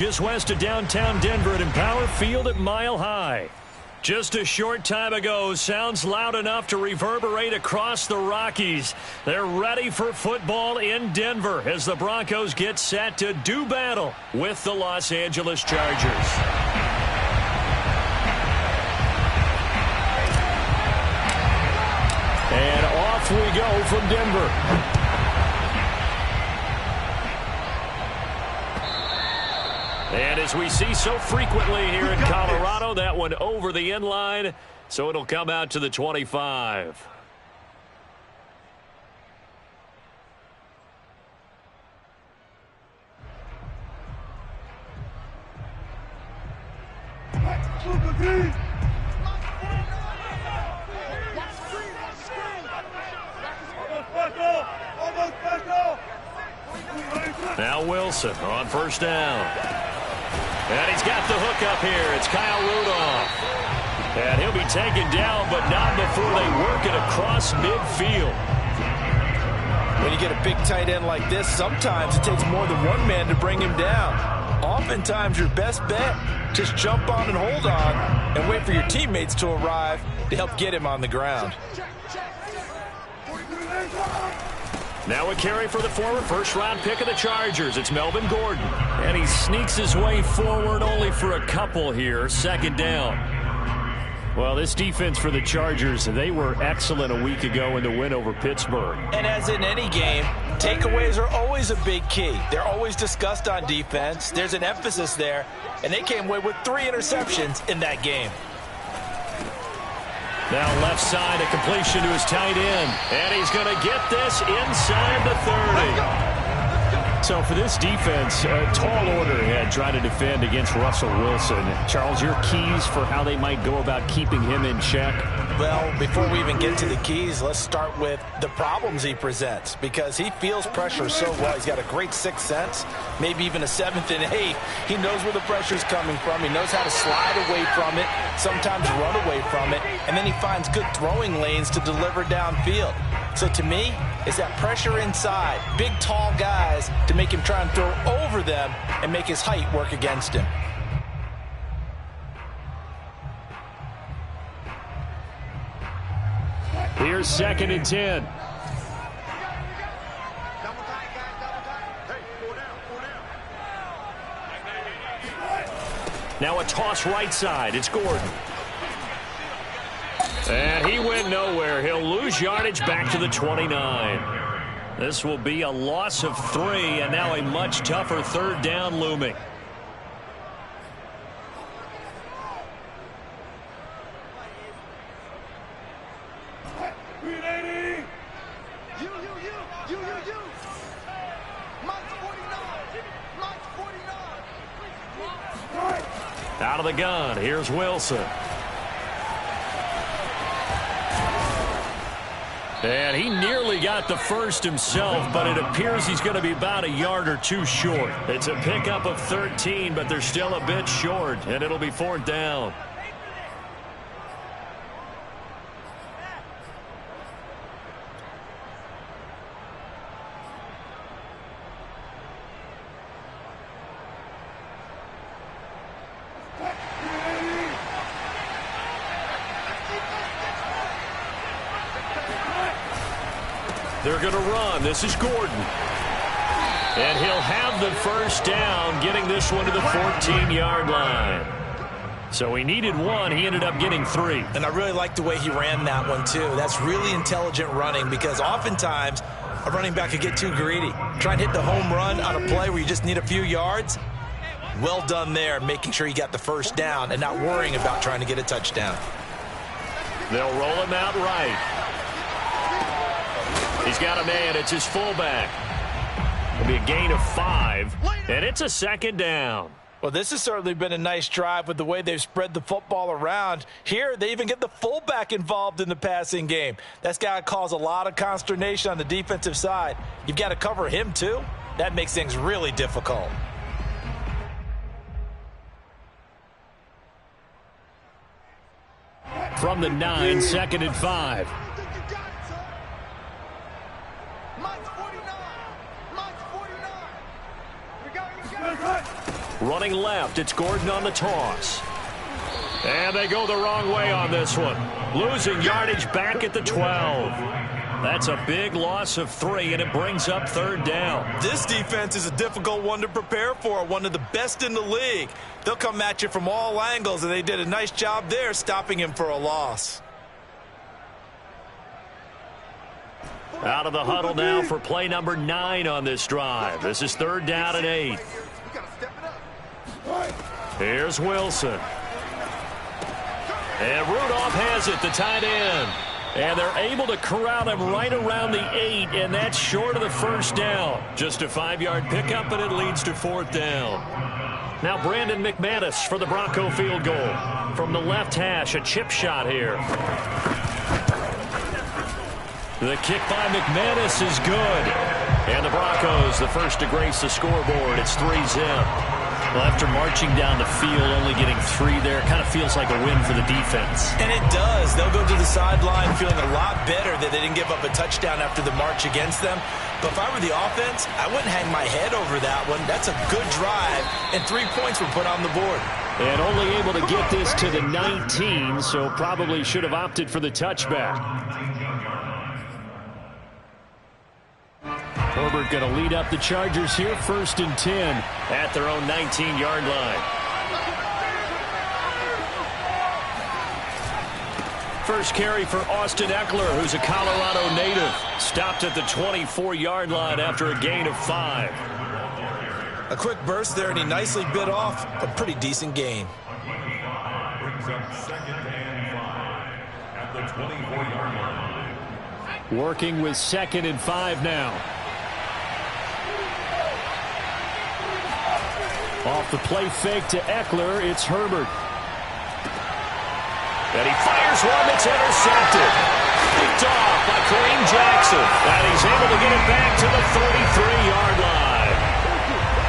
Just west of downtown Denver at Empower Field at Mile High. Just a short time ago, sounds loud enough to reverberate across the Rockies. They're ready for football in Denver as the Broncos get set to do battle with the Los Angeles Chargers. And off we go from Denver. And as we see so frequently here in Colorado, that one over the end line, so it'll come out to the 25. Now Wilson on first down. And he's got the hook up here. It's Kyle Rudolph. And he'll be taken down, but not before they work it across midfield. When you get a big tight end like this, sometimes it takes more than one man to bring him down. Oftentimes, your best bet, just jump on and hold on and wait for your teammates to arrive to help get him on the ground. Now a carry for the former first-round pick of the Chargers. It's Melvin Gordon. And he sneaks his way forward only for a couple here. Second down. Well, this defense for the Chargers, they were excellent a week ago in the win over Pittsburgh. And as in any game, takeaways are always a big key. They're always discussed on defense. There's an emphasis there. And they came away with 3 interceptions in that game. Now left side, a completion to his tight end. And he's going to get this inside the 30. So for this defense, a tall order ahead trying to defend against Russell Wilson. Charles, your keys for how they might go about keeping him in check? Well, before we even get to the keys, let's start with the problems he presents, because he feels pressure so well. He's got a great sixth sense, maybe even a seventh and eighth. He knows where the pressure's coming from. He knows how to slide away from it, sometimes run away from it, and then he finds good throwing lanes to deliver downfield. So to me, it's that pressure inside, big, tall guys to make him try and throw over them and make his height work against him. Here's 2nd and 10. Now a toss right side. It's Gordon. And he went nowhere. He'll lose yardage back to the 29. This will be a loss of 3, and now a much tougher third down looming. Out of the gun, here's Wilson. And he nearly got the first himself, but it appears he's going to be about a yard or 2 short. It's a pickup of 13, but they're still a bit short, and it'll be 4th down. They're going to run. This is Gordon. And he'll have the first down, getting this one to the 14-yard line. So he needed 1. He ended up getting 3. And I really like the way he ran that one, too. That's really intelligent running, because oftentimes a running back could get too greedy. Try and hit the home run on a play where you just need a few yards. Well done there, making sure he got the first down and not worrying about trying to get a touchdown. They'll roll him out right. He's got a man. It's his fullback. It'll be a gain of 5, and it's a 2nd down. Well, this has certainly been a nice drive with the way they've spread the football around. Here, they even get the fullback involved in the passing game. That's got to cause a lot of consternation on the defensive side. You've got to cover him, too. That makes things really difficult. From the 9, 2nd and 5. Running left, it's Gordon on the toss. And they go the wrong way on this one. Losing yardage back at the 12. That's a big loss of 3, and it brings up third down. This defense is a difficult one to prepare for, one of the best in the league. They'll come at you from all angles, and they did a nice job there stopping him for a loss. Out of the huddle now for play number 9 on this drive. This is third down and 8. Here's Wilson. And Rudolph has it, the tight end. And they're able to corral him right around the 8, and that's short of the first down. Just a 5-yard pickup, and it leads to fourth down. Now Brandon McManus for the Bronco field goal. From the left hash, a chip shot here. The kick by McManus is good. And the Broncos, the first to grace the scoreboard. It's 3-zip. Well, after marching down the field, only getting 3 there, kind of feels like a win for the defense. And it does. They'll go to the sideline feeling a lot better that they didn't give up a touchdown after the march against them. But if I were the offense, I wouldn't hang my head over that one. That's a good drive, and 3 points were put on the board. And only able to get this to the 19, so probably should have opted for the touchback. Herbert going to lead up the Chargers here, 1st and 10 at their own 19-yard line. First carry for Austin Eckler, who's a Colorado native. Stopped at the 24-yard line after a gain of 5. A quick burst there, and he nicely bit off a pretty decent gain. Brings up 2nd and 5 at the 24-yard line. Working with 2nd and 5 now. Off the play fake to Eckler, it's Herbert. And he fires one that's intercepted. Picked off by Kareem Jackson. And he's able to get it back to the 33-yard line.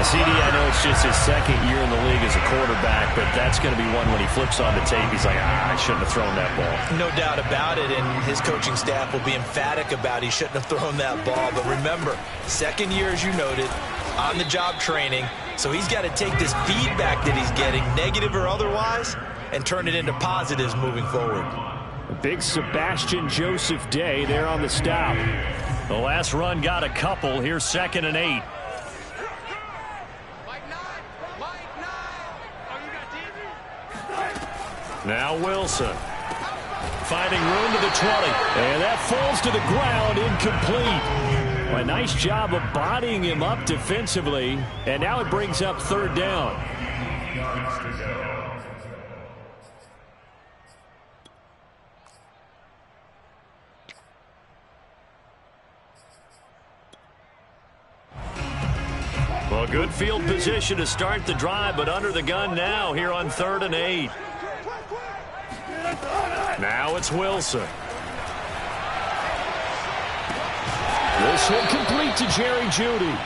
CD, I know it's just his 2nd year in the league as a quarterback, but that's going to be one when he flips on the tape, he's like, I shouldn't have thrown that ball. No doubt about it, and his coaching staff will be emphatic about he shouldn't have thrown that ball. But remember, 2nd year, as you noted, on-the-job training, so he's got to take this feedback that he's getting, negative or otherwise, and turn it into positives moving forward. A big Sebastian Joseph Day there on the stop. The last run got a couple. Here's 2nd and 8. Now Wilson. Finding room to the 20. And that falls to the ground, incomplete. A nice job of bodying him up defensively. And now it brings up third down. Well, good field position to start the drive, but under the gun now here on 3rd and 8. Now it's Wilson. This one complete to Jerry Jeudy.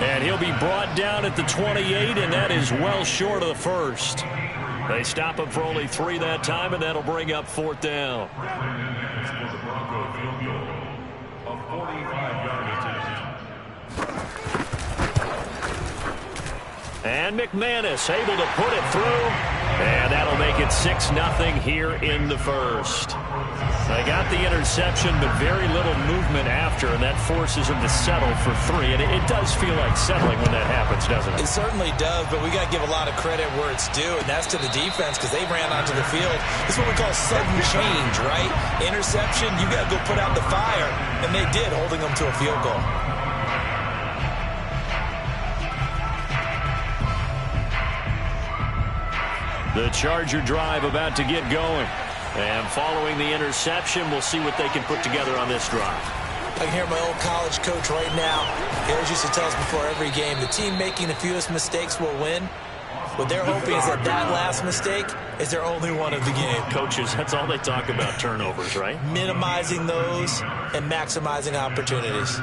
And he'll be brought down at the 28, and that is well short of the first. They stop him for only 3 that time, and that'll bring up 4th down. For the Bronco field goal, a 45-yard attempt. And McManus able to put it through. And that'll make it 6-0 here in the first. They got the interception, but very little movement after, and that forces them to settle for 3. And it does feel like settling when that happens, doesn't it? It certainly does, but we got to give a lot of credit where it's due, and that's to the defense because they ran onto the field. This is what we call sudden change, right? Interception, you got to go put out the fire, and they did, holding them to a field goal. The Charger drive about to get going. And following the interception, we'll see what they can put together on this drive. I can hear my old college coach right now. He always used to tell us before every game, the team making the fewest mistakes will win. What they're hoping is that last mistake is their only one of the game. Coaches, that's all they talk about, turnovers, right? Minimizing those and maximizing opportunities.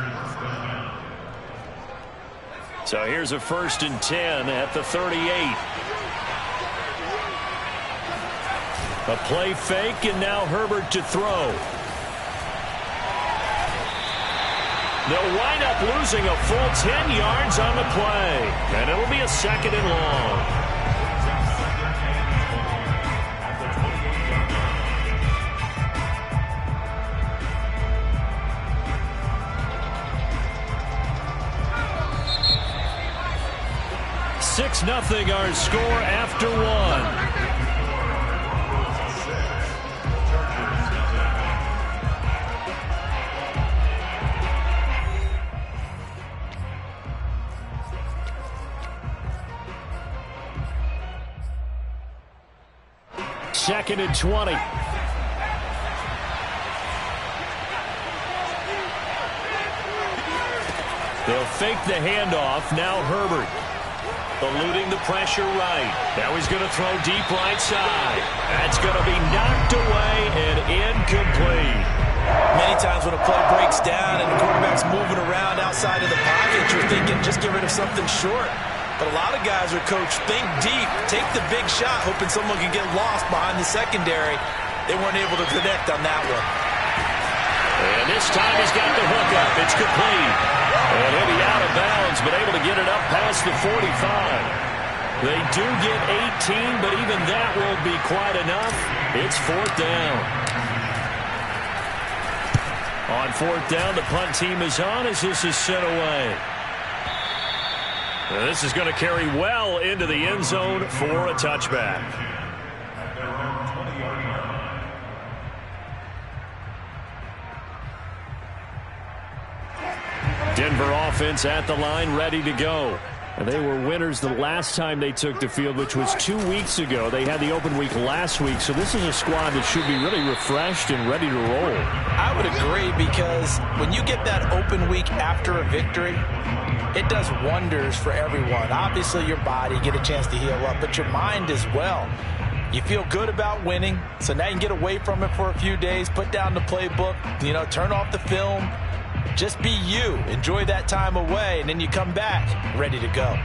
So here's a 1st and 10 at the 38. A play fake, and now Herbert to throw. They'll wind up losing a full 10 yards on the play. And it'll be a 2nd and long. Six nothing our score after one. Second and 20. They'll fake the handoff. Now Herbert. Eluding the pressure right. Now he's going to throw deep right side. That's going to be knocked away and incomplete. Many times when a play breaks down and the quarterback's moving around outside of the pocket, you're thinking just get rid of something short. But a lot of guys are coached, think deep, take the big shot, hoping someone can get lost behind the secondary. They weren't able to connect on that one. And this time he's got the hook up. It's complete. And he'll be out of bounds, but able to get it up past the 45. They do get 18, but even that won't be quite enough. It's 4th down. On 4th down, the punt team is on as this is sent away. This is going to carry well into the end zone for a touchback. Denver offense at the line, ready to go. And they were winners the last time they took the field, which was 2 weeks ago. They had the open week last week, so this is a squad that should be really refreshed and ready to roll. I would agree, because when you get that open week after a victory, it does wonders for everyone. Obviously, your body, get a chance to heal up, but your mind as well. You feel good about winning, so now you can get away from it for a few days, put down the playbook, turn off the film. Just be you. Enjoy that time away, and then you come back ready to go.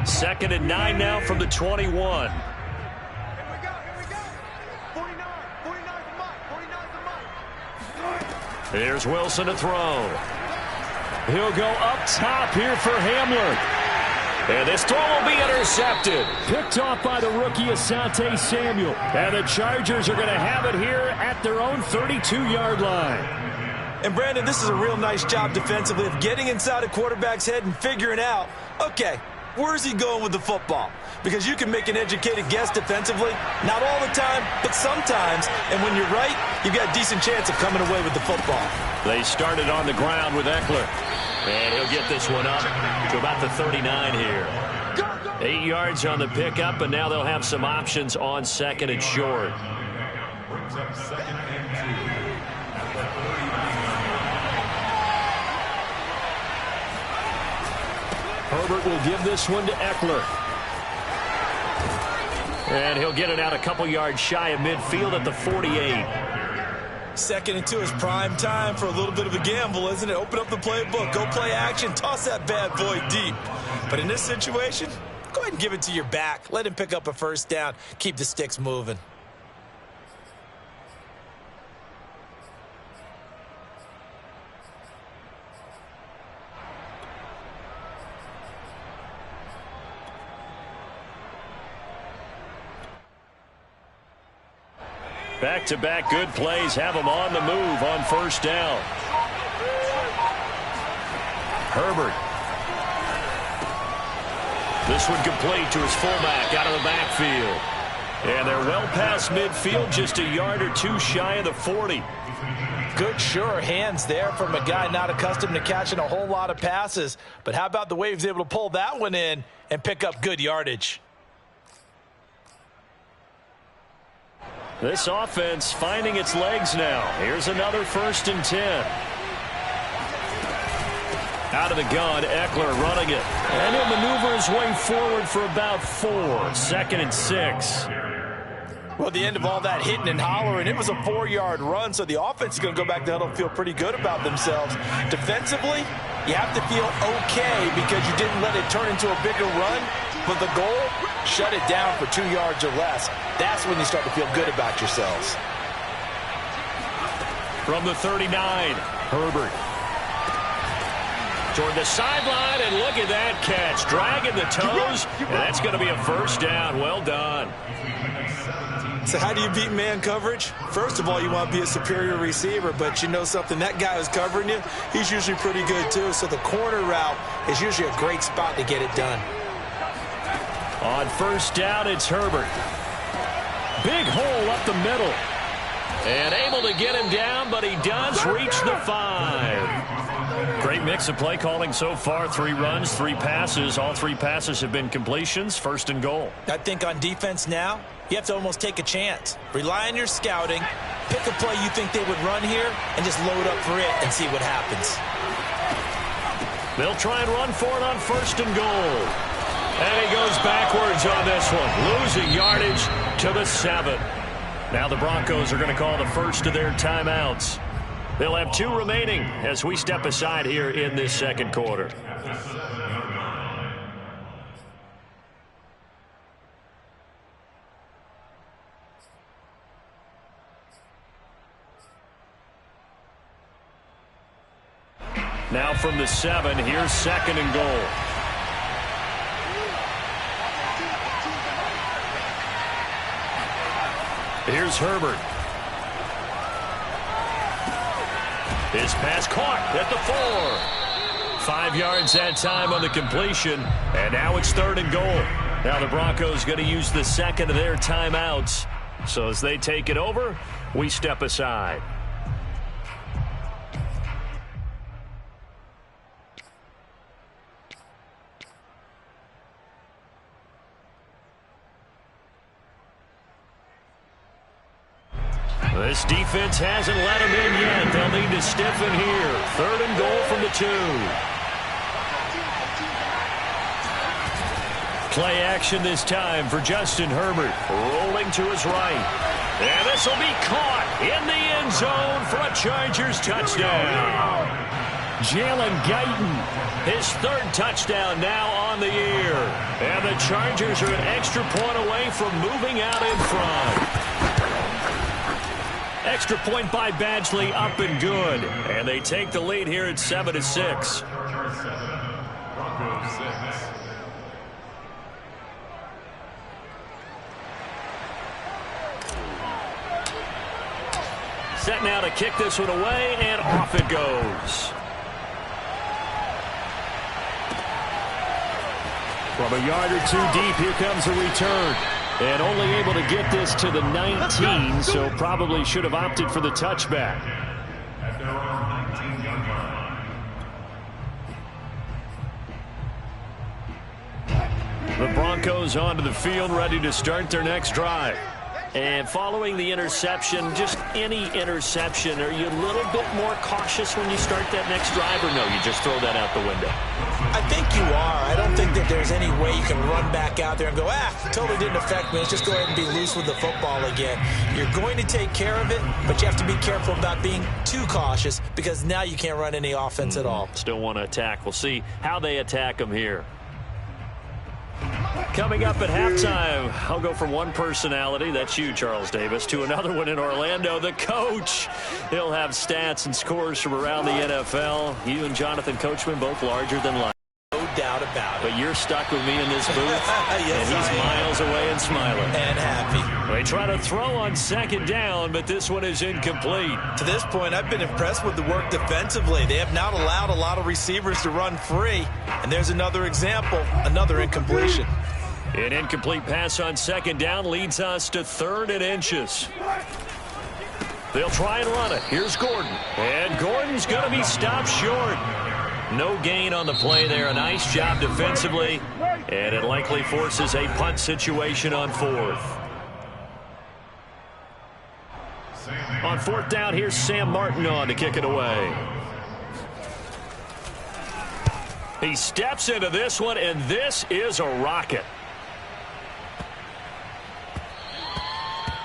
Second and 9 now from the 21. Here we go. 49 for Mike. There's Wilson to throw. He'll go up top here for Hamler. And this throw will be intercepted. Picked off by the rookie Asante Samuel. And the Chargers are going to have it here at their own 32-yard line. And Brandon, this is a real nice job defensively of getting inside a quarterback's head and figuring out, okay, where's he going with the football? Because you can make an educated guess defensively, not all the time, but sometimes. And when you're right, you've got a decent chance of coming away with the football. They started on the ground with Eckler. And he'll get this one up to about the 39 here. 8 yards on the pickup, and now they'll have some options on 2nd and short. Brings up 2nd and 2. Herbert will give this one to Eckler. And he'll get it out a couple yards shy of midfield at the 48. 2nd and 2 is prime time for a little bit of a gamble, isn't it? Open up the playbook, go play action, toss that bad boy deep. But in this situation, go ahead and give it to your back. Let him pick up a first down. Keep the sticks moving. Back-to-back good plays have them on the move on 1st down. Herbert. This one complete to his fullback out of the backfield. And they're well past midfield, just a yard or two shy of the 40. Good, sure hands there from a guy not accustomed to catching a whole lot of passes. But how about the way he was able to pull that one in and pick up good yardage? This offense finding its legs now. Here's another 1st and 10. Out of the gun, Eckler running it. And he'll maneuver his way forward for about 4. 2nd and 6. Well, at the end of all that hitting and hollering, it was a 4-yard run, so the offense is going to go back to huddle and feel pretty good about themselves. Defensively, you have to feel okay because you didn't let it turn into a bigger run. But the goal, shut it down for 2 yards or less. That's when you start to feel good about yourselves. From the 39, Herbert. Toward the sideline, and look at that catch. Dragging the toes, and that's going to be a first down. Well done. So how do you beat man coverage? First of all, you want to be a superior receiver, but you know something, that guy who's covering you, he's usually pretty good too. So the corner route is usually a great spot to get it done. On first down, it's Herbert. Big hole up the middle. And able to get him down, but he does reach the 5. Great mix of play calling so far. 3 runs, 3 passes. All 3 passes have been completions. First and goal. I think on defense now, you have to almost take a chance. Rely on your scouting. Pick a play you think they would run here and just load up for it and see what happens. They'll try and run for it on first and goal. And he goes backwards on this one. Losing yardage to the 7. Now the Broncos are going to call the first of their timeouts. They'll have 2 remaining as we step aside here in this second quarter. Now from the 7, here's second and goal. Here's Herbert. His pass caught at the 4. 5 yards that time on the completion, and now it's third and goal. Now the Broncos going to use the second of their timeouts. So as they take it over, we step aside. This defense hasn't let them in yet. They'll need to stiffen here. Third and goal from the 2. Play action this time for Justin Herbert. Rolling to his right. And this will be caught in the end zone for a Chargers touchdown. Jalen Guyton, his 3rd touchdown now on the year. And the Chargers are an extra point away from moving out in front. Extra point by Badgley, up and good. And they take the lead here at 7-6. Set now to kick this one away, and off it goes. From a yard or 2 deep, here comes a return. And only able to get this to the 19, so probably should have opted for the touchback. The Broncos onto the field, ready to start their next drive. And following the interception, just any interception, are you a little bit more cautious when you start that next drive, or no, you just throw that out the window? I think you are. I don't think that there's any way you can run back out there and go, totally didn't affect me. Let's just go ahead and be loose with the football again. You're going to take care of it, but you have to be careful about being too cautious because now you can't run any offense at all. Still want to attack. We'll see how they attack them here. Coming up at halftime, I'll go from one personality, that's you, Charles Davis, to another one in Orlando, the coach. He'll have stats and scores from around the NFL. You and Jonathan Coachman, both larger than life. No doubt about it. But you're stuck with me in this booth, yes, and he's miles away and smiling. And happy. They try to throw on second down, but this one is incomplete. To this point, I've been impressed with the work defensively. They have not allowed a lot of receivers to run free. And there's another example, another incompletion. An incomplete pass on second down leads us to 3rd and inches. They'll try and run it. Here's Gordon. And Gordon's going to be stopped short. No gain on the play there. A nice job defensively. And it likely forces a punt situation on 4th. On 4th down, here's Sam Martin on to kick it away. He steps into this one, and this is a rocket.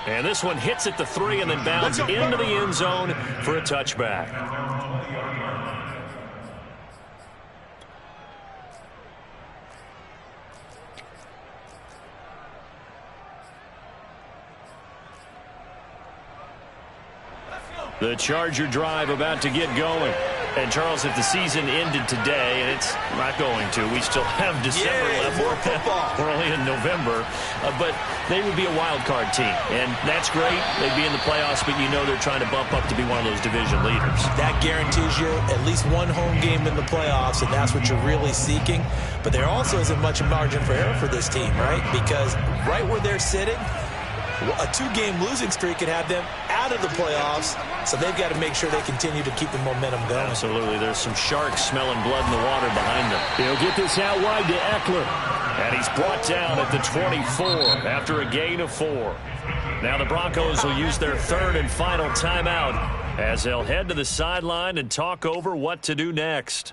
And this one hits at the 3 and then bounds into the end zone for a touchback. The Charger drive about to get going. And, Charles, if the season ended today, and it's not going to, we still have December left. More football. We're only in November. But they would be a wild card team. And that's great. They'd be in the playoffs, but you know they're trying to bump up to be one of those division leaders. That guarantees you at least one home game in the playoffs, and that's what you're really seeking. But there also isn't much margin for error for this team, right? Because right where they're sitting, a 2-game losing streak could have them out of the playoffs, so they've got to make sure they continue to keep the momentum going. Absolutely. There's some sharks smelling blood in the water behind them. He'll get this out wide to Eckler. And he's brought down at the 24 after a gain of 4. Now the Broncos will use their third and final timeout as they'll head to the sideline and talk over what to do next.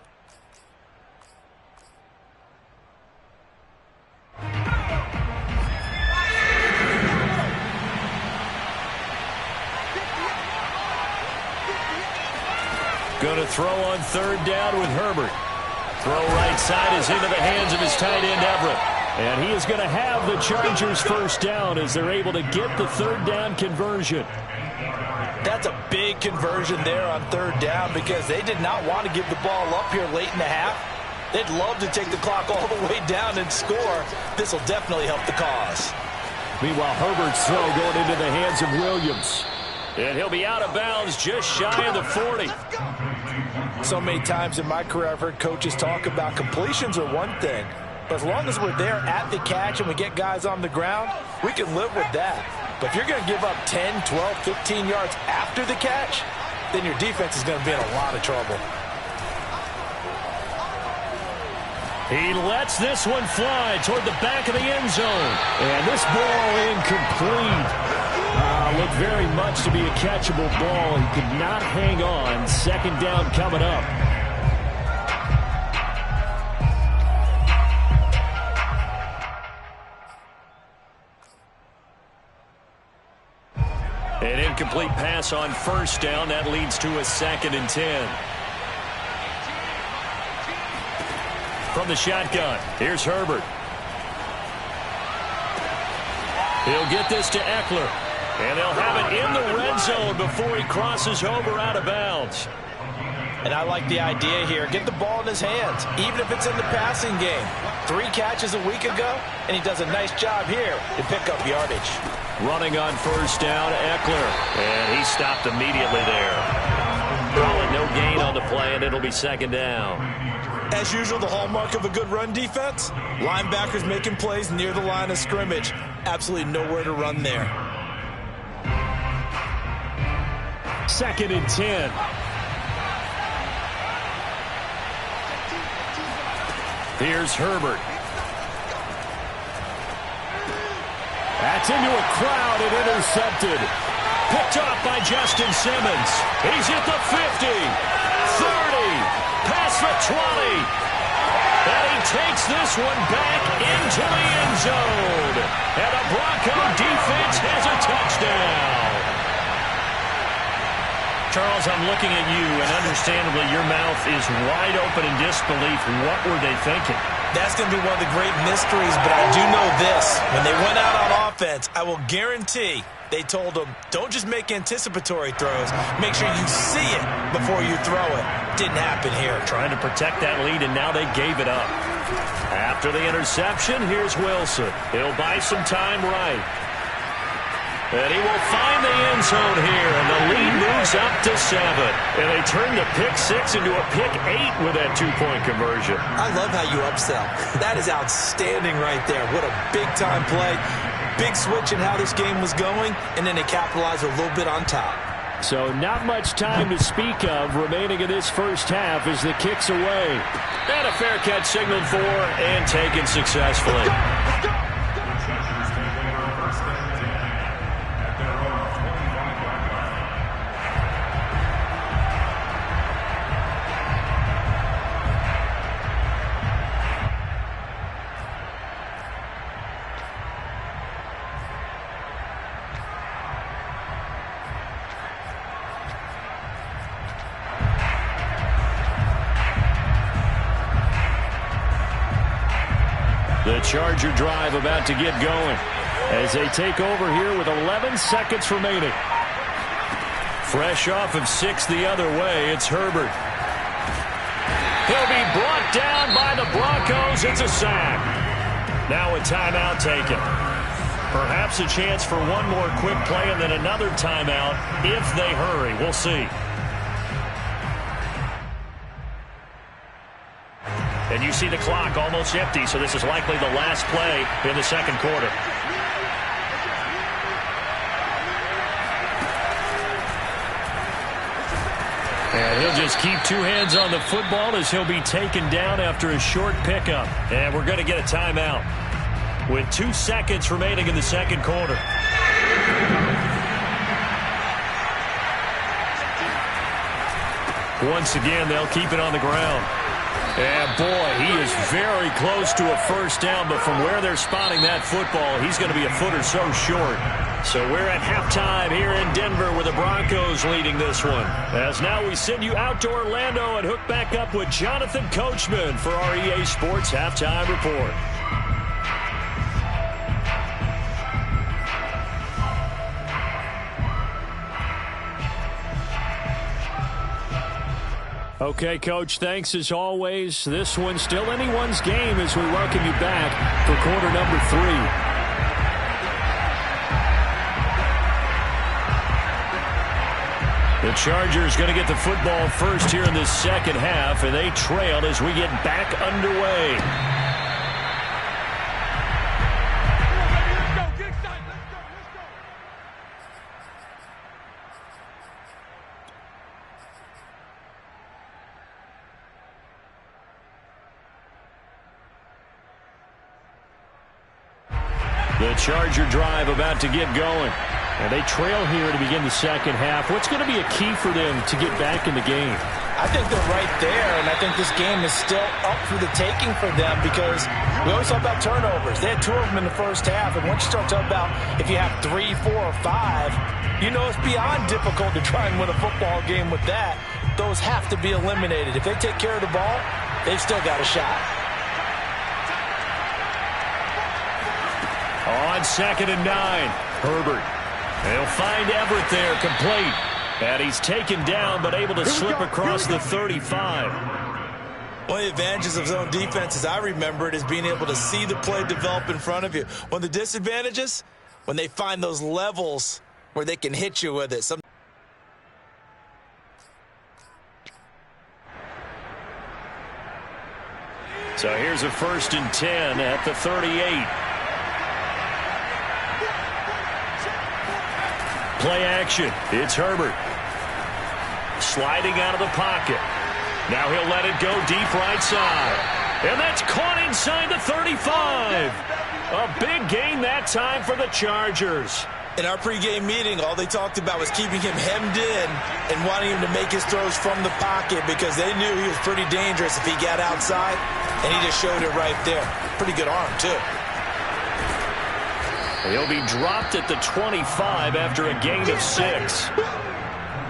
Going to throw on third down with Herbert. Throw right side is into the hands of his tight end, Everett. And he is going to have the Chargers first down as they're able to get the third down conversion. That's a big conversion there on third down because they did not want to give the ball up here late in the half. They'd love to take the clock all the way down and score. This will definitely help the cause. Meanwhile, Herbert's throw going into the hands of Williams. And he'll be out of bounds just shy of the 40. So many times in my career I've heard coaches talk about completions are one thing. But as long as we're there at the catch and we get guys on the ground, we can live with that. But if you're going to give up 10, 12, 15 yards after the catch, then your defense is going to be in a lot of trouble. He lets this one fly toward the back of the end zone. And this ball incomplete. Looked very much to be a catchable ball. He could not hang on. Second down coming up. An incomplete pass on first down. That leads to a 2nd and 10. From the shotgun, here's Herbert. He'll get this to Eckler. And they'll have it in the red zone before he crosses over out of bounds. And I like the idea here. Get the ball in his hands, even if it's in the passing game. 3 catches a week ago, and he does a nice job here to pick up yardage. Running on first down, Eckler. And he stopped immediately there. Probably no gain on the play, and it'll be 2nd down. As usual, the hallmark of a good run defense, linebackers making plays near the line of scrimmage. Absolutely nowhere to run there. 2nd and 10. Here's Herbert. That's into a crowd and intercepted. Picked off by Justin Simmons. He's at the 50, 30, past the 20. And he takes this one back into the end zone. And the Bronco defense has a touchdown. Charles, I'm looking at you, and understandably your mouth is wide open in disbelief. What were they thinking? That's going to be one of the great mysteries, but I do know this. When they went out on offense, I will guarantee they told them, don't just make anticipatory throws. Make sure you see it before you throw it. Didn't happen here. Trying to protect that lead, and now they gave it up. After the interception, here's Wilson. He'll buy some time right. And he will find the end zone here, and the lead moves up to 7. And they turn the pick 6 into a pick 8 with that 2-point conversion. I love how you upsell. That is outstanding right there. What a big-time play. Big switch in how this game was going, and then they capitalized a little bit on top. So not much time to speak of remaining in this first half as the kick's away. And a fair catch signaled for and taken successfully. The Charger drive about to get going as they take over here with 11 seconds remaining. Fresh off of 6 the other way, it's Herbert. He'll be brought down by the Broncos. It's a sack. Now a timeout taken. Perhaps a chance for one more quick play and then another timeout if they hurry. We'll see. And you see the clock almost empty, so this is likely the last play in the second quarter. And he'll just keep 2 hands on the football as he'll be taken down after a short pickup. And we're going to get a timeout with 2 seconds remaining in the second quarter. Once again, they'll keep it on the ground. And, boy, he is very close to a first down, but from where they're spotting that football, he's going to be a foot or so short. So we're at halftime here in Denver with the Broncos leading this one. As now we send you out to Orlando and hook back up with Jonathan Coachman for our EA Sports Halftime Report. Okay, Coach, thanks as always. This one's still anyone's game as we welcome you back for quarter number 3. The Chargers going to get the football first here in this second half, and they trail as we get back underway. The Charger drive about to get going. And they trail here to begin the second half. What's going to be a key for them to get back in the game? I think they're right there, and I think this game is still up for the taking for them because we always talk about turnovers. They had 2 of them in the first half, and once you start talking about if you have 3, 4, or 5, you know it's beyond difficult to try and win a football game with that. Those have to be eliminated. If they take care of the ball, they've still got a shot. On 2nd and 9, Herbert. They'll find Everett there, complete. And he's taken down, but able to slip across the 35. One of the advantages of zone defense, as I remember it, is being able to see the play develop in front of you. One of the disadvantages, when they find those levels where they can hit you with it. So here's a 1st and 10 at the 38. Play action. It's Herbert. Sliding out of the pocket. Now he'll let it go deep right side. And that's caught inside the 35. A big gain that time for the Chargers. In our pregame meeting, all they talked about was keeping him hemmed in and wanting him to make his throws from the pocket because they knew he was pretty dangerous if he got outside, and he just showed it right there. Pretty good arm, too. He'll be dropped at the 25 after a gain of 6.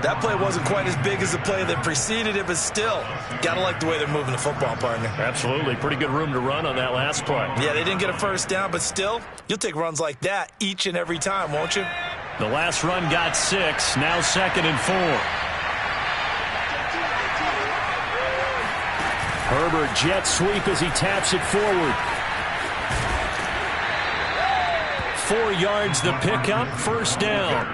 That play wasn't quite as big as the play that preceded it, but still, gotta like the way they're moving the football, partner. Absolutely. Pretty good room to run on that last play. Yeah, they didn't get a first down, but still, you'll take runs like that each and every time, won't you? The last run got 6. Now 2nd and 4. Herbert jet sweep as he taps it forward. 4 yards the pickup, first down.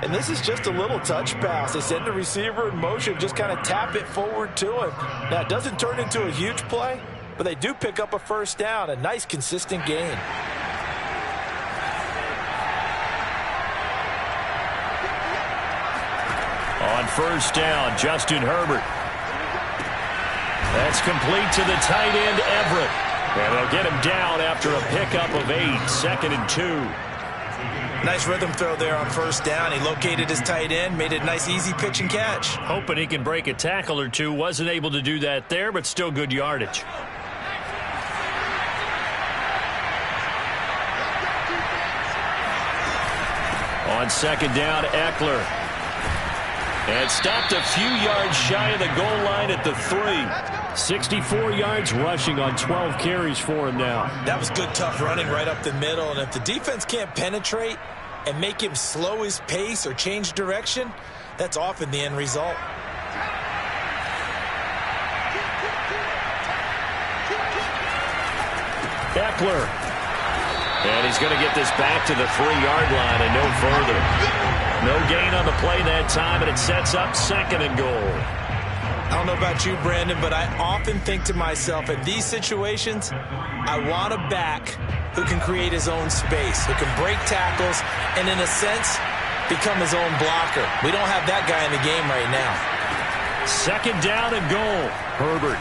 And this is just a little touch pass. They send the receiver in motion, just kind of tap it forward to him. Now, it doesn't turn into a huge play, but they do pick up a first down, a nice, consistent gain. On first down, Justin Herbert. That's complete to the tight end, Everett. And they'll get him down after a pickup of 8, 2nd and 2. Nice rhythm throw there on first down. He located his tight end, made it a nice, easy pitch and catch. Hoping he can break a tackle or two. Wasn't able to do that there, but still good yardage. On 2nd down, Eckler. And stopped a few yards shy of the goal line at the 3. 64 yards rushing on 12 carries for him now. That was good, tough running right up the middle. And if the defense can't penetrate, and make him slow his pace or change direction, that's often the end result. Eckler. And he's going to get this back to the 3-yard line and no further. No gain on the play that time, and it sets up 2nd and goal. I don't know about you, Brandon, but I often think to myself, in these situations, I want a back who can create his own space, who can break tackles, and in a sense, become his own blocker. We don't have that guy in the game right now. 2nd down and goal. Herbert.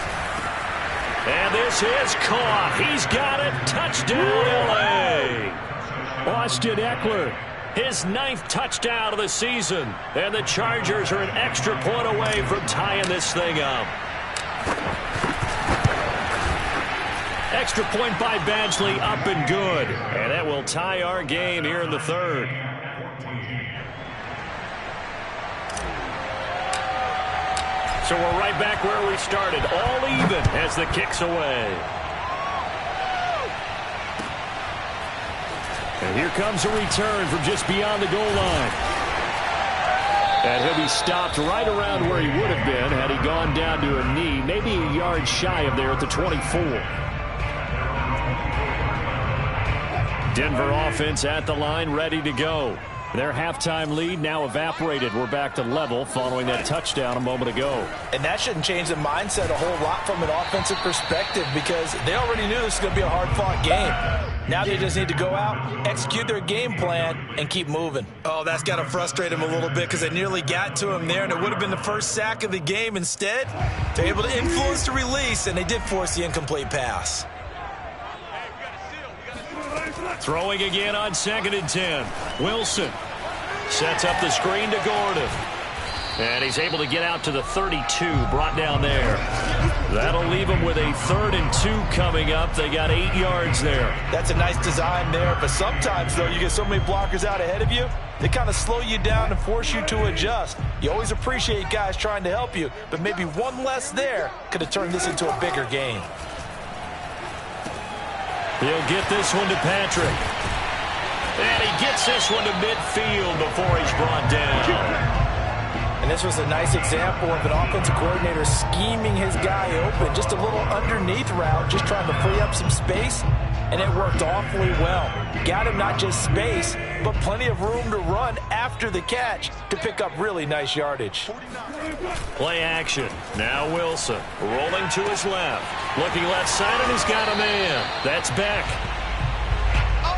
And this is caught. He's got it. Touchdown, L.A. Austin Eckler, his 9th touchdown of the season. And the Chargers are an extra point away from tying this thing up. Extra point by Badgley, up and good. And that will tie our game here in the 3rd. So we're right back where we started, all even as the kick's away. And here comes a return from just beyond the goal line. And he'll be stopped right around where he would have been had he gone down to a knee, maybe a yard shy of there at the 24. Denver offense at the line, ready to go. Their halftime lead now evaporated. We're back to level following that touchdown a moment ago. And that shouldn't change the mindset a whole lot from an offensive perspective because they already knew this was going to be a hard-fought game. Now they just need to go out, execute their game plan, and keep moving. Oh, that's got to frustrate him a little bit because they nearly got to him there, and it would have been the first sack of the game. Instead, they're able to influence the release, and they did force the incomplete pass. Throwing again on 2nd and 10. Wilson sets up the screen to Gordon. And he's able to get out to the 32, brought down there. That'll leave him with a 3rd and 2 coming up. They got 8 yards there. That's a nice design there, but sometimes, though, you get so many blockers out ahead of you, they kind of slow you down and force you to adjust. You always appreciate guys trying to help you, but maybe one less there could have turned this into a bigger game. He'll get this one to Patrick. And he gets this one to midfield before he's brought down. And this was a nice example of an offensive coordinator scheming his guy open. Just a little underneath route, just trying to free up some space, and it worked awfully well. Got him not just space, but plenty of room to run after the catch to pick up really nice yardage. Play action. Now Wilson rolling to his left. Looking left side, and he's got a man. That's Beck.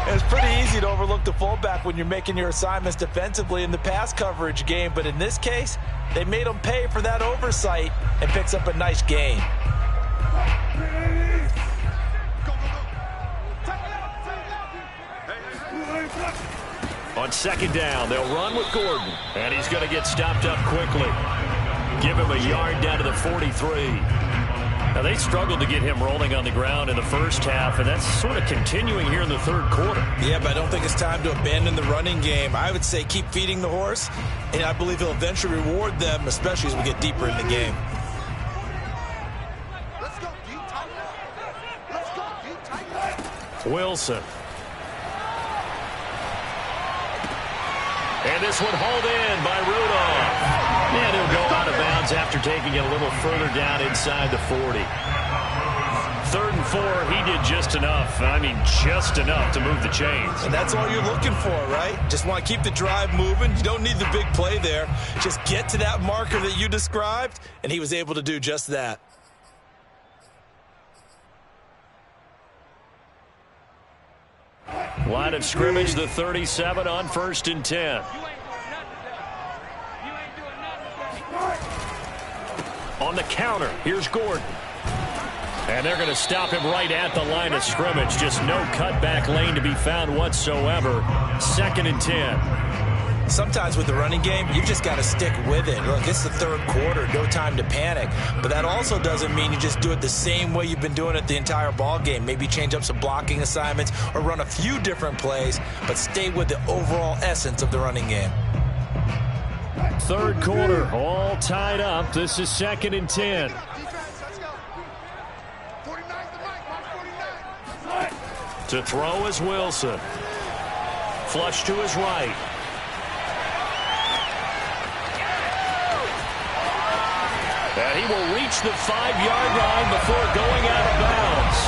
It's pretty easy to overlook the fullback when you're making your assignments defensively in the pass coverage game, but in this case, they made him pay for that oversight and picks up a nice gain. On 2nd down, they'll run with Gordon, and he's going to get stopped up quickly. Give him a yard down to the 43. Now, they struggled to get him rolling on the ground in the first half, and that's sort of continuing here in the 3rd quarter. Yeah, but I don't think it's time to abandon the running game. I would say keep feeding the horse, and I believe he'll eventually reward them, especially as we get deeper in the game. Let's go, D, tight up. Let's go, D, tight up. Wilson. And this one hauled in by Rudolph. And he'll go out of bounds after taking it a little further down inside the 40. 3rd and 4, he did just enough. I mean, just enough to move the chains. And that's all you're looking for, right? Just want to keep the drive moving. You don't need the big play there. Just get to that marker that you described, and he was able to do just that. Line of scrimmage, the 37 on 1st and 10. On the counter, here's Gordon. And they're going to stop him right at the line of scrimmage. Just no cutback lane to be found whatsoever. 2nd and 10. Sometimes with the running game, you've just got to stick with it. Look, it's the 3rd quarter, no time to panic. But that also doesn't mean you just do it the same way you've been doing it the entire ball game. Maybe change up some blocking assignments or run a few different plays, but stay with the overall essence of the running game. 3rd quarter, all tied up. This is 2nd and 10. To throw is Wilson. Flush to his right. And he will reach the 5-yard line before going out of bounds.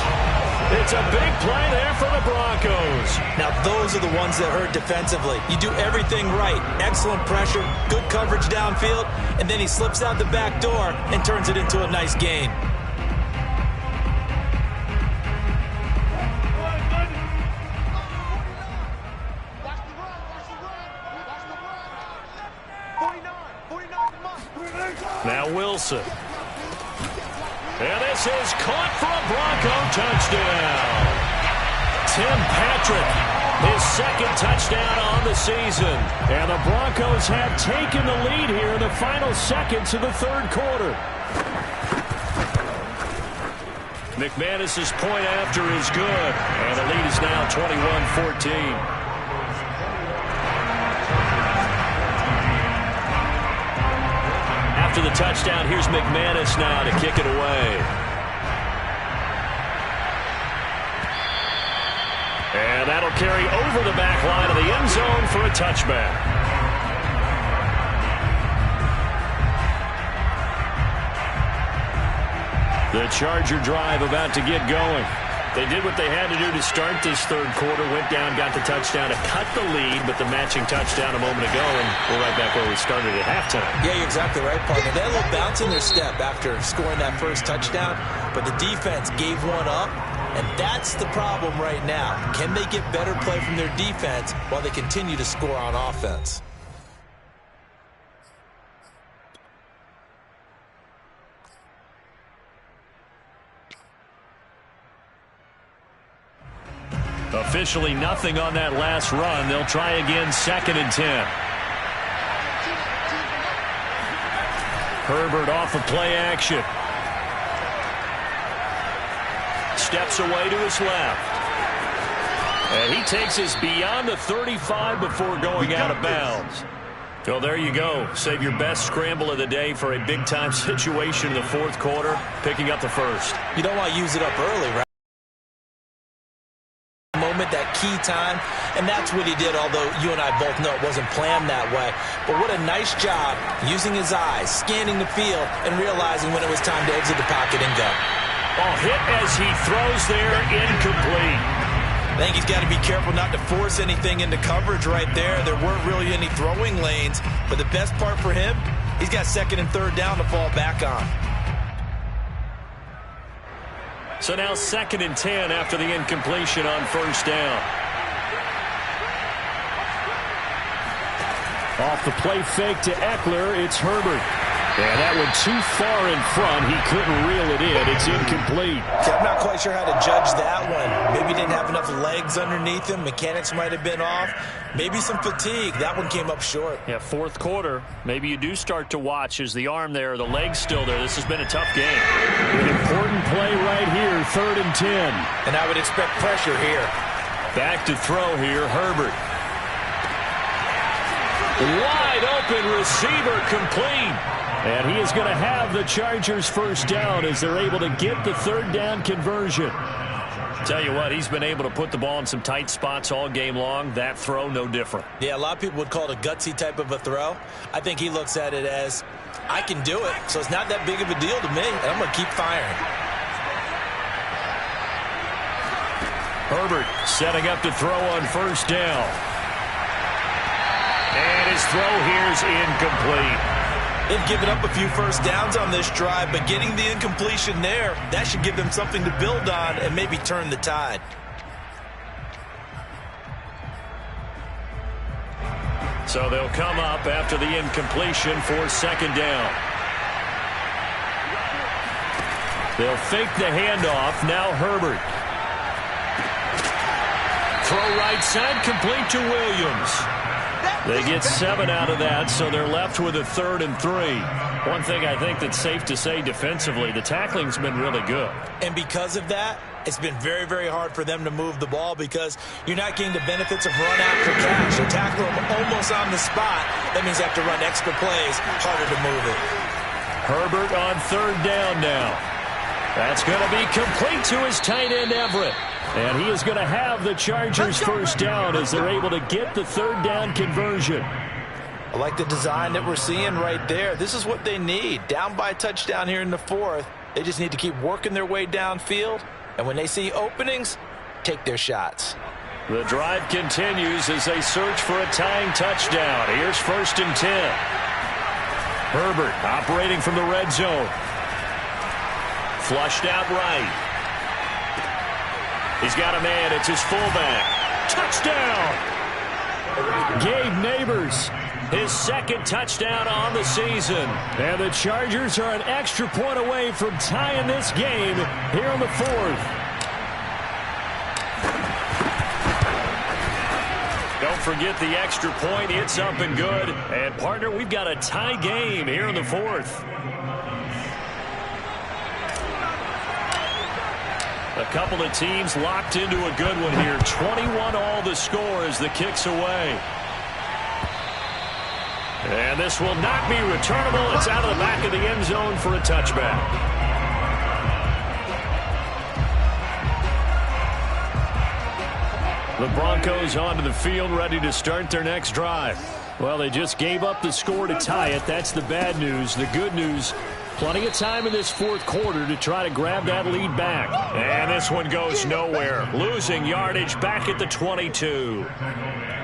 It's a big play there for the Broncos. Now, those are the ones that hurt defensively. You do everything right. Excellent pressure, good coverage downfield, and then he slips out the back door and turns it into a nice gain. Now Wilson. And this is caught for a Bronco touchdown. Tim Patrick, his second touchdown on the season. And the Broncos have taken the lead here in the final seconds of the third quarter. McManus's point after is good. And the lead is now 21-14. After the touchdown, here's McManus now to kick it away. And that'll carry over the back line of the end zone for a touchback. The Charger drive about to get going. They did what they had to do to start this third quarter, went down, got the touchdown to cut the lead, but the matching touchdown a moment ago, and we're right back where we started at halftime. Yeah, you're exactly right, partner. They had a little bounce in their step after scoring that first touchdown, but the defense gave one up, and that's the problem right now. Can they get better play from their defense while they continue to score on offense? Officially nothing on that last run. They'll try again, 2nd and 10. Herbert off of play action. Steps away to his left. And he takes us beyond the 35 before going out of bounds. Well, there you go. Save your best scramble of the day for a big-time situation in the fourth quarter, picking up the first. You don't want to use it up early, right? That key time, and that's what he did, although you and I both know it wasn't planned that way. But what a nice job using his eyes, scanning the field, and realizing when it was time to exit the pocket and go. Oh, hit as he throws there, incomplete. I think he's got to be careful not to force anything into coverage right there. There weren't really any throwing lanes, but the best part for him, he's got 2nd and 3rd down to fall back on. So now 2nd and 10 after the incompletion on first down. Off the play fake to Eckler, it's Herbert. And that one too far in front. He couldn't reel it in. It's incomplete. I'm not quite sure how to judge that one. Maybe he didn't have enough legs underneath him. Mechanics might have been off. Maybe some fatigue. That one came up short. Yeah, fourth quarter. Maybe you do start to watch as the arm there, the leg's still there. This has been a tough game. An important play right here, 3rd and 10. And I would expect pressure here. Back to throw here, Herbert. Wide open receiver, complete. And he is going to have the Chargers first down as they're able to get the 3rd down conversion. Tell you what, he's been able to put the ball in some tight spots all game long. That throw, no different. Yeah, a lot of people would call it a gutsy type of a throw. I think he looks at it as, I can do it, so it's not that big of a deal to me, and I'm going to keep firing. Herbert setting up to throw on first down. And his throw here's incomplete. They've given up a few first downs on this drive, but getting the incompletion there, that should give them something to build on and maybe turn the tide. So they'll come up after the incompletion for 2nd down. They'll fake the handoff. Now Herbert. Throw right side, complete to Williams. They get 7 out of that, so they're left with a 3rd and 3. One thing I think that's safe to say defensively, the tackling's been really good. And because of that, it's been very, very hard for them to move the ball because you're not getting the benefits of run after catch. You tackle them almost on the spot. That means they have to run extra plays, harder to move it. Herbert on 3rd down now. That's going to be complete to his tight end, Everett. And he is going to have the Chargers first down as they're able to get the third down conversion. I like the design that we're seeing right there. This is what they need. Down by a touchdown here in the fourth. They just need to keep working their way downfield. And when they see openings, take their shots. The drive continues as they search for a tying touchdown. Here's 1st and 10. Herbert operating from the red zone. Flushed out right. He's got a man. It's his fullback. Touchdown! Gabe Neighbors, his second touchdown on the season. And the Chargers are an extra point away from tying this game here in the fourth. Don't forget the extra point. It's up and good. And, partner, we've got a tie game here in the fourth. A couple of teams locked into a good one here. 21-all the score as the kick's away. And this will not be returnable. It's out of the back of the end zone for a touchback. The Broncos onto the field, ready to start their next drive. Well, they just gave up the score to tie it. That's the bad news. The good news, plenty of time in this fourth quarter to try to grab that lead back. And this one goes nowhere. Losing yardage back at the 22.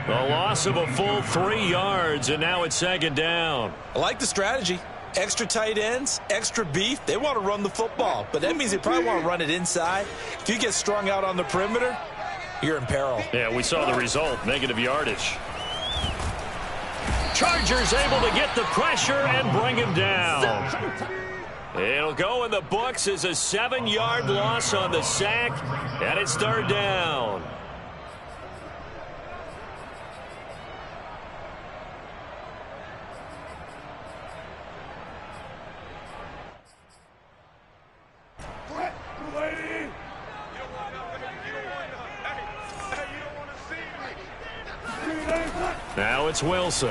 The loss of a full 3 yards, and now it's second down. I like the strategy. Extra tight ends, extra beef. They want to run the football, but that means they probably want to run it inside. If you get strung out on the perimeter, you're in peril. Yeah, we saw the result, negative yardage. Chargers able to get the pressure and bring him down. It'll go in the books as a 7-yard loss on the sack, and it's third down. Now it's Wilson.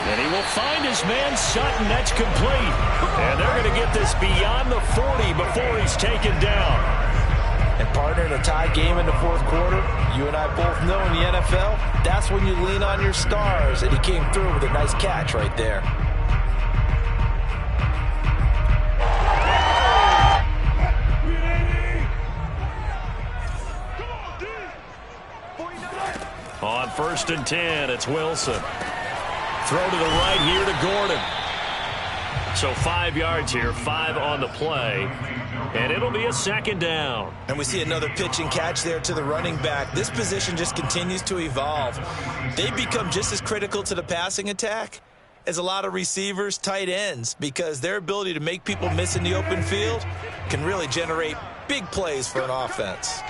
And he will find his man Sutton. That's complete. And they're going to get this beyond the 40 before he's taken down. And partner, in a tie game in the fourth quarter, you and I both know in the NFL, that's when you lean on your stars. And he came through with a nice catch right there. On 1st and 10, it's Wilson. Throw to the right here to Gordon. So 5 yards here, 5 on the play. And it'll be a second down. And we see another pitch and catch there to the running back. This position just continues to evolve. They become just as critical to the passing attack as a lot of receivers, tight ends, because their ability to make people miss in the open field can really generate big plays for an offense.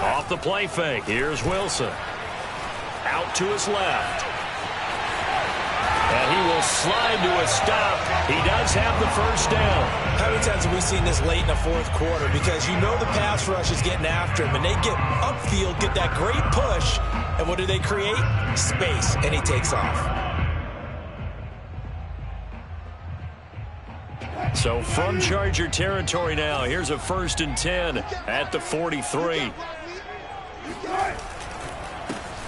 Off the play fake, here's Wilson. Out to his left. And he will slide to a stop. He does have the first down. How many times have we seen this late in the fourth quarter? Because you know the pass rush is getting after him, and they get upfield, get that great push, and what do they create? Space, and he takes off. So from Charger territory now, here's a 1st and 10 at the 43.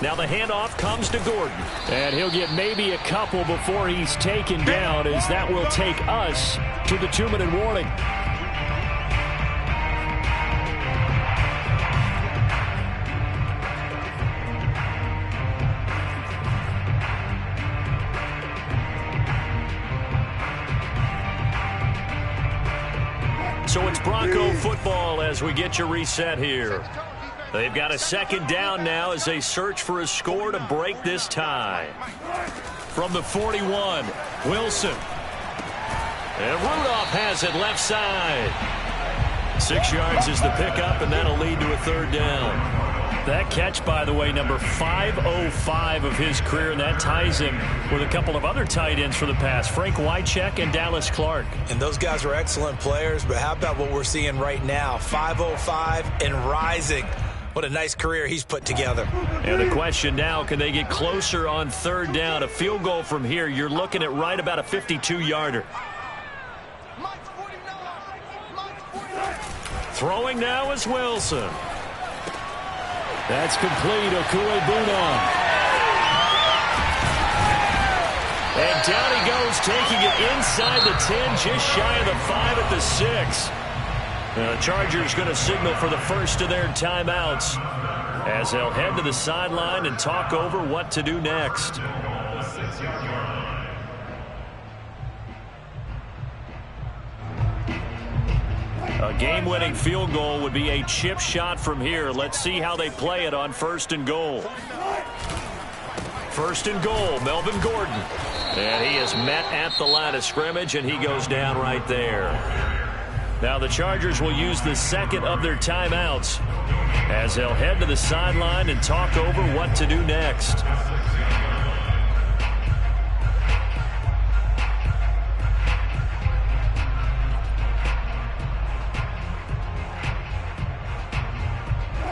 Now the handoff comes to Gordon. And he'll get maybe a couple before he's taken down, as that will take us to the 2-minute warning. So it's Bronco football as we get you reset here. They've got a second down now as they search for a score to break this tie. From the 41, Wilson. And Rudolph has it left side. 6 yards is the pickup, and that'll lead to a third down. That catch, by the way, number 505 of his career, and that ties him with a couple of other tight ends for the past, Frank Wycheck and Dallas Clark. And those guys are excellent players, but how about what we're seeing right now? 505 and rising. What a nice career he's put together. And the question now, can they get closer on third down? A field goal from here, you're looking at right about a 52-yarder. Throwing now is Wilson. That's complete. Okuegbuna. And down he goes, taking it inside the 10, just shy of the 5 at the 6. The Chargers going to signal for the first of their timeouts as they'll head to the sideline and talk over what to do next. A game-winning field goal would be a chip shot from here. Let's see how they play it on 1st and goal. 1st and goal, Melvin Gordon. And he is met at the line of scrimmage, and he goes down right there. Now the Chargers will use the second of their timeouts as they'll head to the sideline and talk over what to do next.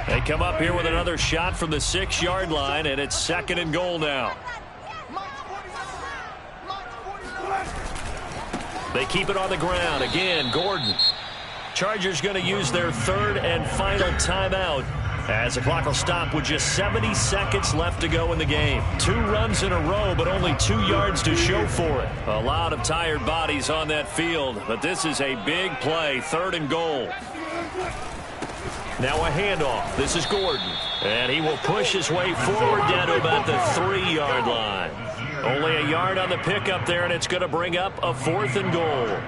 They come up here with another shot from the 6-yard line, and it's 2nd and goal now. They keep it on the ground. Again, Gordon. Chargers going to use their 3rd and final timeout as the clock will stop with just 70 seconds left to go in the game. 2 runs in a row, but only 2 yards to show for it. A lot of tired bodies on that field, but this is a big play. 3rd and goal. Now a handoff. This is Gordon. And he will push his way forward down to about the 3-yard line. Only a yard on the pickup there, and it's going to bring up a 4th and goal.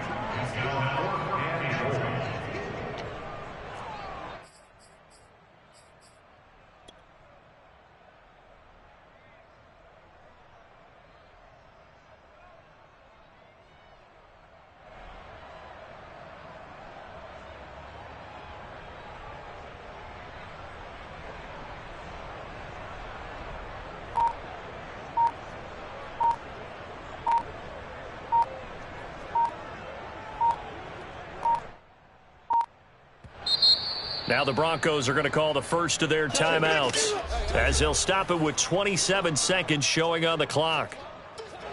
Now the Broncos are going to call the first of their timeouts as they'll stop it with 27 seconds showing on the clock.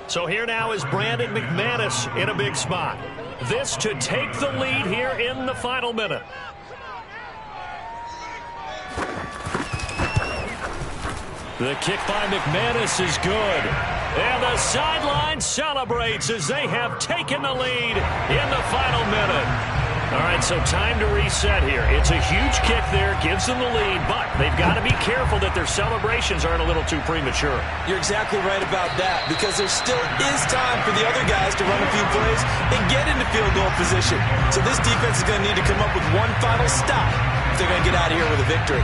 So here now is Brandon McManus in a big spot. This to take the lead here in the final minute. The kick by McManus is good. And the sideline celebrates as they have taken the lead in the final minute. All right, so time to reset here. It's a huge kick there, gives them the lead, but they've got to be careful that their celebrations aren't a little too premature. You're exactly right about that, because there still is time for the other guys to run a few plays and get into field goal position. So this defense is going to need to come up with one final stop if they're going to get out of here with a victory.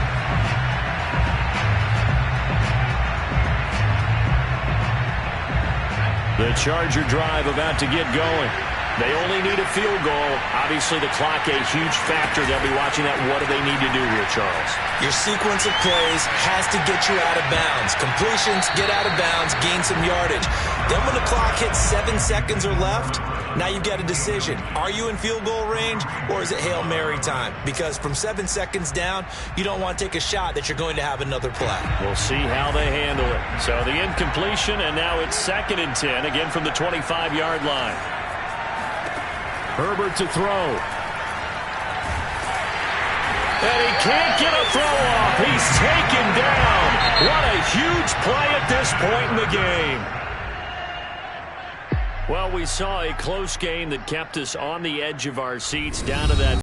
The Charger drive about to get going. They only need a field goal. Obviously, the clock a huge factor. They'll be watching that. What do they need to do here, Charles? Your sequence of plays has to get you out of bounds. Completions, get out of bounds, gain some yardage. Then when the clock hits 7 seconds or left, now you've got a decision. Are you in field goal range, or is it Hail Mary time? Because from 7 seconds down, you don't want to take a shot that you're going to have another play. We'll see how they handle it. So the incompletion, and now it's 2nd and 10, again from the 25-yard line. Herbert to throw. And he can't get a throw off. He's taken down. What a huge play at this point in the game. Well, we saw a close game that kept us on the edge of our seats down to that